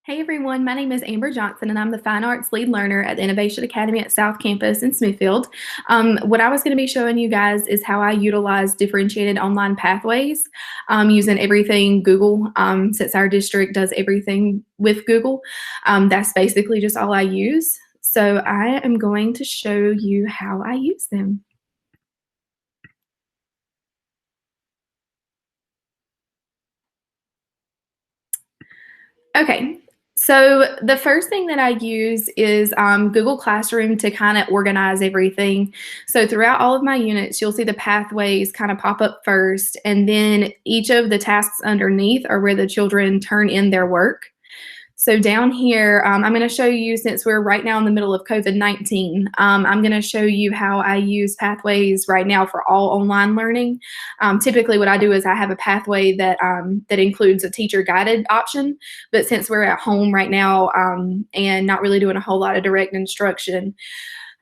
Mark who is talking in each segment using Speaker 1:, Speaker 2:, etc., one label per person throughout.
Speaker 1: Hey everyone, my name is Amber Johnson and I'm the Fine Arts Lead Learner at the Innovation Academy at South Campus in Smithfield. What I was going to be showing you guys is how I utilize differentiated online pathways using everything Google. Since our district does everything with Google, that's basically just all I use. So I am going to show you how I use them. Okay, so the first thing that I use is Google Classroom to kind of organize everything. So throughout all of my units, you'll see the pathways kind of pop up first, and then each of the tasks underneath are where the children turn in their work. So down here, I'm going to show you, since we're right now in the middle of COVID-19, I'm going to show you how I use pathways right now for all online learning. Typically what I do is I have a pathway that includes a teacher guided option, but since we're at home right now and not really doing a whole lot of direct instruction,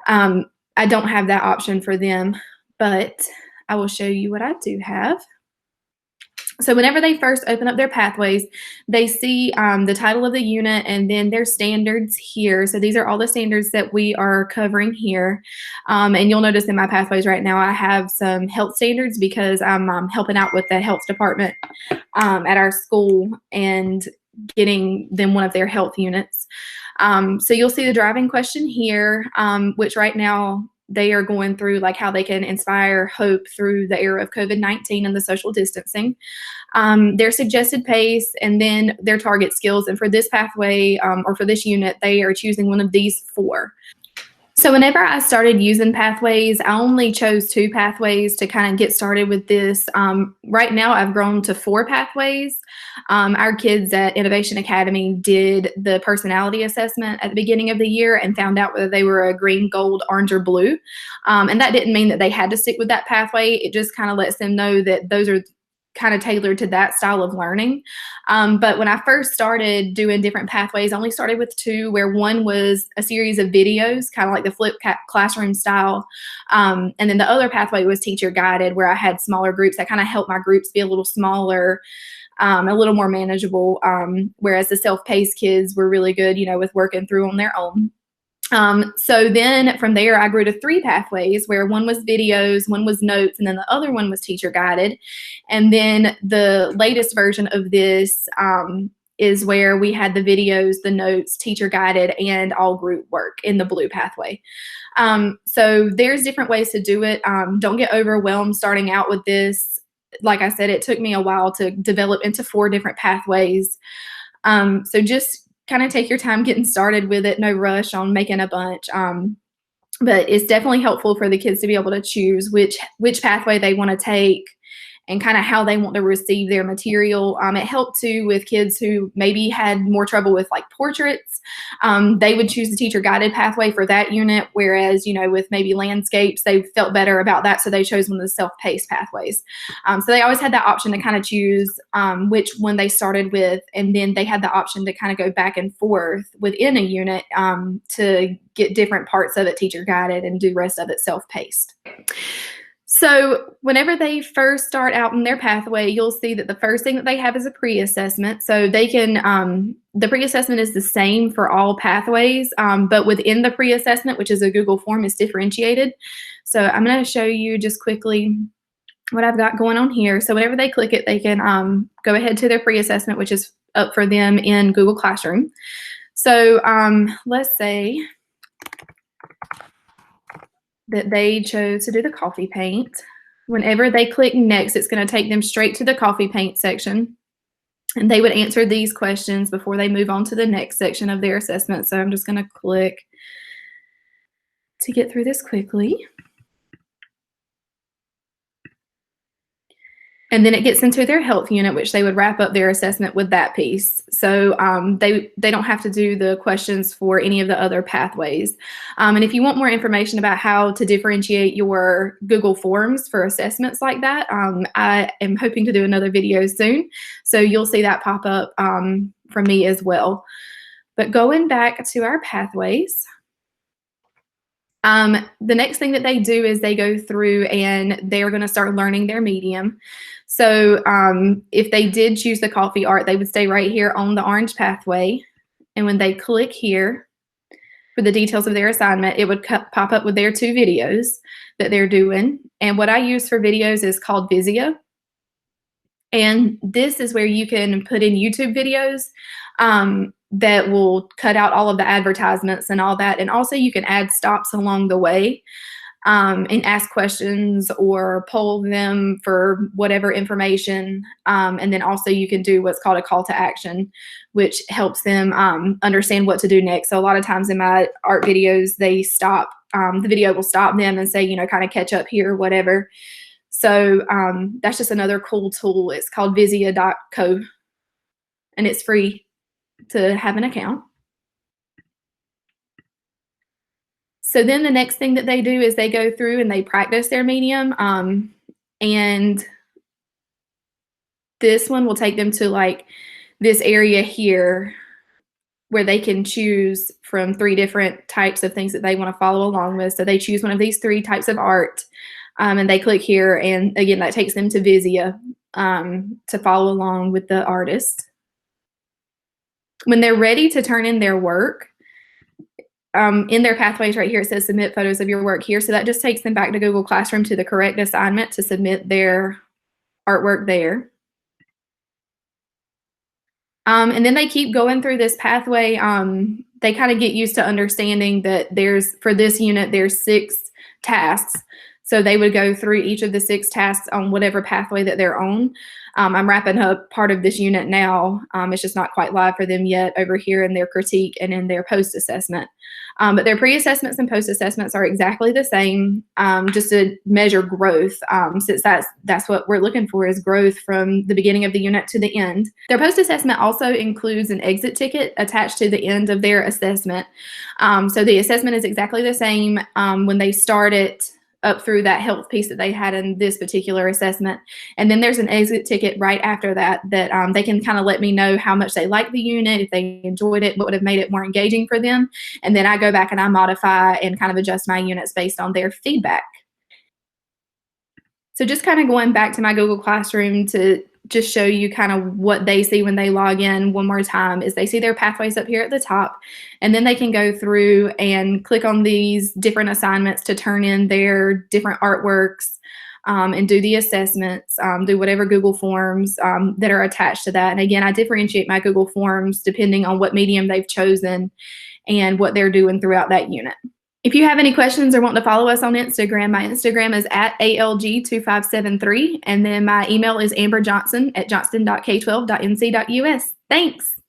Speaker 1: I don't have that option for them, but I will show you what I do have. So whenever they first open up their pathways, they see the title of the unit and then their standards here. So these are all the standards that we are covering here. And you'll notice in my pathways right now, I have some health standards because I'm helping out with the health department at our school and getting them one of their health units. So you'll see the driving question here, which right now they are going through like how they can inspire hope through the era of COVID-19 and the social distancing, their suggested pace, and then their target skills. And for this pathway or for this unit, they are choosing one of these four. So whenever I started using pathways, I only chose 2 pathways to kind of get started with this. Right now, I've grown to 4 pathways. Our kids at Innovation Academy did the personality assessment at the beginning of the year and found out whether they were a green, gold, orange, or blue. And that didn't mean that they had to stick with that pathway. It just kind of lets them know that those are kind of tailored to that style of learning. But when I first started doing different pathways, I only started with 2, where one was a series of videos, kind of like the flip classroom style. And then the other pathway was teacher guided, where I had smaller groups that kind of helped my groups be a little smaller, a little more manageable. Whereas the self-paced kids were really good, with working through on their own. So then from there, I grew to 3 pathways, where one was videos, one was notes, and then the other one was teacher guided. And then the latest version of this is where we had the videos, the notes, teacher guided, and all group work in the blue pathway. So there's different ways to do it. Don't get overwhelmed starting out with this. Like I said, it took me a while to develop into 4 different pathways. So just kind of take your time getting started with it. No rush on making a bunch. But it's definitely helpful for the kids to be able to choose which pathway they want to take and kind of how they want to receive their material. It helped too with kids who maybe had more trouble with like portraits. They would choose the teacher guided pathway for that unit, whereas, with maybe landscapes, they felt better about that, so they chose one of the self-paced pathways. So they always had that option to kind of choose which one they started with, and then they had the option to kind of go back and forth within a unit to get different parts of it teacher guided and do the rest of it self-paced. So whenever they first start out in their pathway, you'll see that the first thing that they have is a pre-assessment. So they can, the pre-assessment is the same for all pathways, but within the pre-assessment, which is a Google form, is differentiated. So I'm going to show you just quickly what I've got going on here. So whenever they click it, they can go ahead to their pre-assessment, which is up for them in Google Classroom. So let's say that they chose to do the coffee paint. Whenever they click next, it's going to take them straight to the coffee paint section. And they would answer these questions before they move on to the next section of their assessment. So I'm just going to click to get through this quickly. And then it gets into their health unit, which they would wrap up their assessment with that piece. So they don't have to do the questions for any of the other pathways. And if you want more information about how to differentiate your Google Forms for assessments like that, I am hoping to do another video soon. So you'll see that pop up from me as well. But going back to our pathways, the next thing that they do is they go through and they're going to start learning their medium. So if they did choose the coffee art, they would stay right here on the orange pathway. And when they click here for the details of their assignment, it would pop up with their 2 videos that they're doing. And what I use for videos is called Vizio. And this is where you can put in YouTube videos that will cut out all of the advertisements and all that. And also you can add stops along the way and ask questions or poll them for whatever information. And then also you can do what's called a call to action, which helps them understand what to do next. So a lot of times in my art videos, they stop, the video will stop them and say, you know, kind of catch up here or whatever. So that's just another cool tool. It's called Vizio.co, and it's free to have an account. So then the next thing that they do is they go through and they practice their medium. And this one will take them to like this area here where they can choose from 3 different types of things that they want to follow along with. So they choose one of these 3 types of art, and they click here. And again, that takes them to Vizio to follow along with the artist. When they're ready to turn in their work, in their pathways right here, it says submit photos of your work here. So that just takes them back to Google Classroom to the correct assignment to submit their artwork there. And then they keep going through this pathway. They kind of get used to understanding that for this unit, there's 6 tasks. So they would go through each of the 6 tasks on whatever pathway that they're on. I'm wrapping up part of this unit now. It's just not quite live for them yet over here in their critique and in their post-assessment. But their pre-assessments and post-assessments are exactly the same, just to measure growth, since that's what we're looking for, is growth from the beginning of the unit to the end. Their post-assessment also includes an exit ticket attached to the end of their assessment. So the assessment is exactly the same when they start it up through that health piece that they had in this particular assessment. And then there's an exit ticket right after that they can kind of let me know how much they like the unit, if they enjoyed it, what would have made it more engaging for them. And then I go back and I modify and kind of adjust my units based on their feedback. So just kind of going back to my Google Classroom to just show you kind of what they see when they log in one more time is they see their pathways up here at the top, and then they can go through and click on these different assignments to turn in their different artworks and do the assessments, do whatever Google Forms that are attached to that. And again, I differentiate my Google Forms depending on what medium they've chosen and what they're doing throughout that unit. If you have any questions or want to follow us on Instagram, my Instagram is @ALG2573, and then my email is amberjohnson@johnston.k12.nc.us. Thanks.